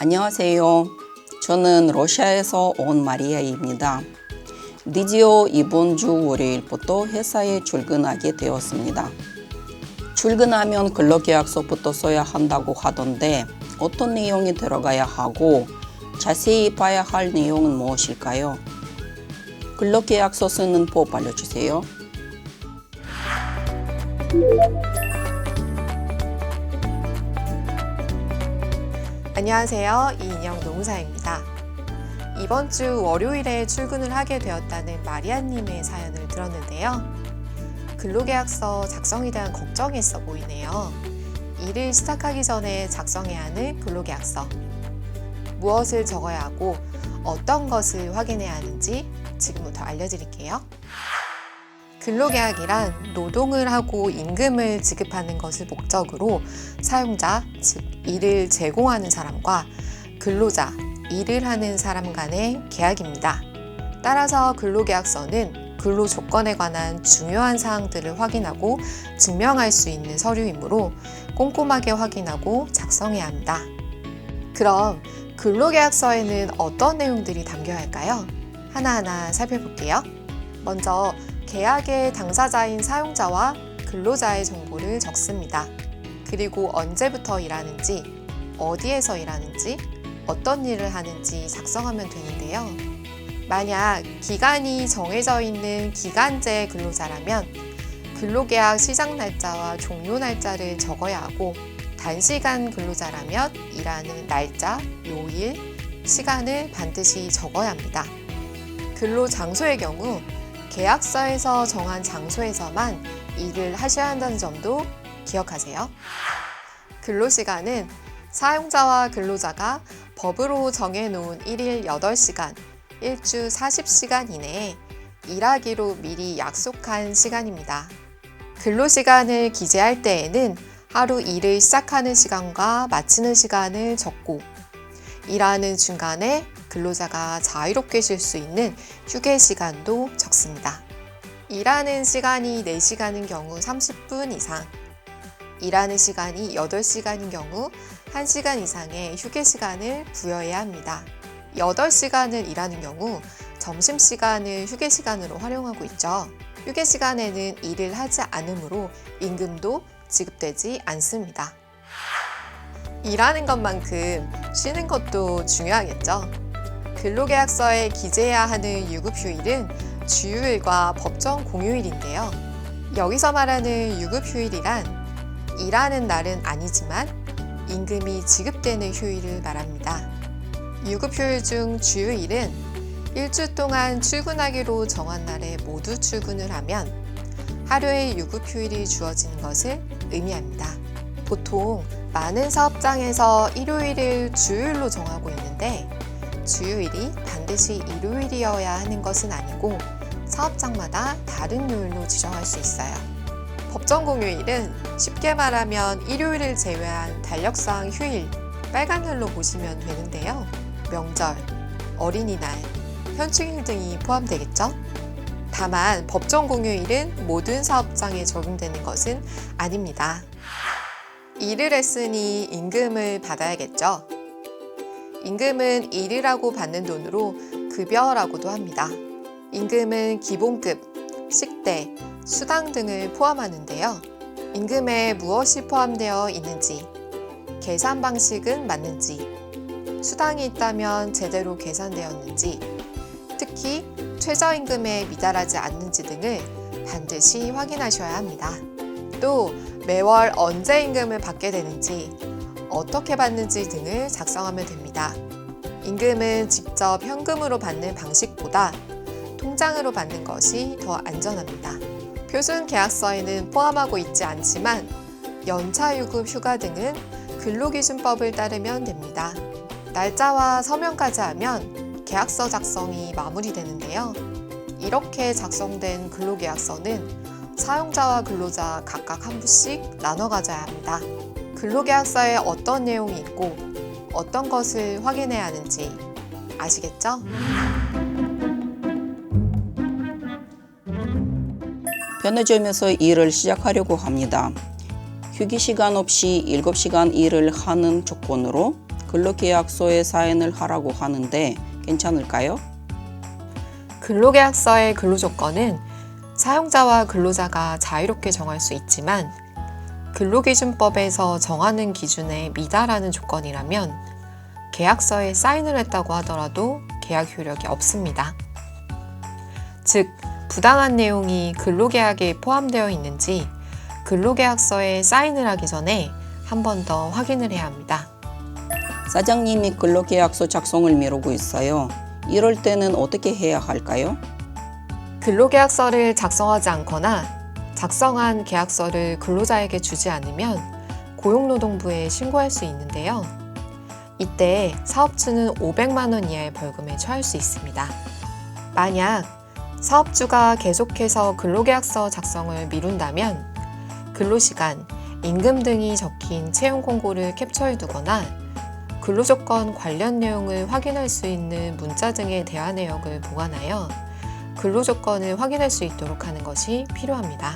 안녕하세요. 저는 러시아에서 온 마리아입니다. 드디어 이번 주 월요일부터 회사에 출근하게 되었습니다. 출근하면 근로계약서부터 써야 한다고 하던데 어떤 내용이 들어가야 하고 자세히 봐야 할 내용은 무엇일까요? 근로계약서 쓰는 법 알려주세요. 안녕하세요. 이인영 노무사입니다. 이번 주 월요일에 출근을 하게 되었다는 마리아님의 사연을 들었는데요. 근로계약서 작성에 대한 걱정이 있어 보이네요. 일을 시작하기 전에 작성해야 하는 근로계약서. 무엇을 적어야 하고 어떤 것을 확인해야 하는지 지금부터 알려드릴게요. 근로계약이란 노동을 하고 임금을 지급하는 것을 목적으로 사용자, 즉 일을 제공하는 사람과 근로자, 일을 하는 사람 간의 계약입니다. 따라서 근로계약서는 근로 조건에 관한 중요한 사항들을 확인하고 증명할 수 있는 서류이므로 꼼꼼하게 확인하고 작성해야 합니다. 그럼 근로계약서에는 어떤 내용들이 담겨야 할까요? 하나하나 살펴볼게요. 먼저 계약의 당사자인 사용자와 근로자의 정보를 적습니다. 그리고 언제부터 일하는지, 어디에서 일하는지, 어떤 일을 하는지 작성하면 되는데요. 만약 기간이 정해져 있는 기간제 근로자라면 근로계약 시작 날짜와 종료 날짜를 적어야 하고, 단시간 근로자라면 일하는 날짜, 요일, 시간을 반드시 적어야 합니다. 근로 장소의 경우 계약서에서 정한 장소에서만 일을 하셔야 한다는 점도 기억하세요. 근로시간은 사용자와 근로자가 법으로 정해놓은 1일 8시간, 일주 40시간 이내에 일하기로 미리 약속한 시간입니다. 근로시간을 기재할 때에는 하루 일을 시작하는 시간과 마치는 시간을 적고, 일하는 중간에 근로자가 자유롭게 쉴 수 있는 휴게 시간도 적습니다. 일하는 시간이 4시간인 경우 30분 이상, 일하는 시간이 8시간인 경우 1시간 이상의 휴게 시간을 부여해야 합니다. 8시간을 일하는 경우 점심시간을 휴게 시간으로 활용하고 있죠. 휴게 시간에는 일을 하지 않으므로 임금도 지급되지 않습니다. 일하는 것만큼 쉬는 것도 중요하겠죠. 근로계약서에 기재해야 하는 유급휴일은 주휴일과 법정 공휴일인데요. 여기서 말하는 유급휴일이란 일하는 날은 아니지만 임금이 지급되는 휴일을 말합니다. 유급휴일 중 주휴일은 일주 동안 출근하기로 정한 날에 모두 출근을 하면 하루의 유급휴일이 주어지는 것을 의미합니다. 보통 많은 사업장에서 일요일을 주휴일로 정하고 있는데 주휴일이 반드시 일요일이어야 하는 것은 아니고 사업장마다 다른 요일로 지정할 수 있어요. 법정 공휴일은 쉽게 말하면 일요일을 제외한 달력상 휴일, 빨간 날로 보시면 되는데요. 명절, 어린이날, 현충일 등이 포함되겠죠? 다만 법정 공휴일은 모든 사업장에 적용되는 것은 아닙니다. 일을 했으니 임금을 받아야겠죠. 임금은 일을 하고 받는 돈으로 급여라고도 합니다. 임금은 기본급, 식대, 수당 등을 포함하는데요. 임금에 무엇이 포함되어 있는지, 계산 방식은 맞는지, 수당이 있다면 제대로 계산되었는지, 특히 최저임금에 미달하지 않는지 등을 반드시 확인하셔야 합니다. 또 매월 언제 임금을 받게 되는지, 어떻게 받는지 등을 작성하면 됩니다. 임금은 직접 현금으로 받는 방식보다 통장으로 받는 것이 더 안전합니다. 표준 계약서에는 포함하고 있지 않지만 연차유급 휴가 등은 근로기준법을 따르면 됩니다. 날짜와 서명까지 하면 계약서 작성이 마무리되는데요. 이렇게 작성된 근로계약서는 사용자와 근로자 각각 한 부씩 나눠 가져야 합니다. 근로계약서에 어떤 내용이 있고 어떤 것을 확인해야 하는지 아시겠죠? 편의점에서 일을 시작하려고 합니다. 휴게 시간 없이 7시간 일을 하는 조건으로 근로계약서에 사인을 하라고 하는데 괜찮을까요? 근로계약서의 근로조건은 사용자와 근로자가 자유롭게 정할 수 있지만 근로기준법에서 정하는 기준에 미달하는 조건이라면 계약서에 사인을 했다고 하더라도 계약 효력이 없습니다. 즉, 부당한 내용이 근로계약에 포함되어 있는지 근로계약서에 사인을 하기 전에 한 번 더 확인을 해야 합니다. 사장님이 근로계약서 작성을 미루고 있어요. 이럴 때는 어떻게 해야 할까요? 근로계약서를 작성하지 않거나 작성한 계약서를 근로자에게 주지 않으면 고용노동부에 신고할 수 있는데요. 이때 사업주는 500만 원 이하의 벌금에 처할 수 있습니다. 만약 사업주가 계속해서 근로계약서 작성을 미룬다면 근로시간, 임금 등이 적힌 채용 공고를 캡처해 두거나 근로조건 관련 내용을 확인할 수 있는 문자 등의 대화 내역을 보관하여 근로조건을 확인할 수 있도록 하는 것이 필요합니다.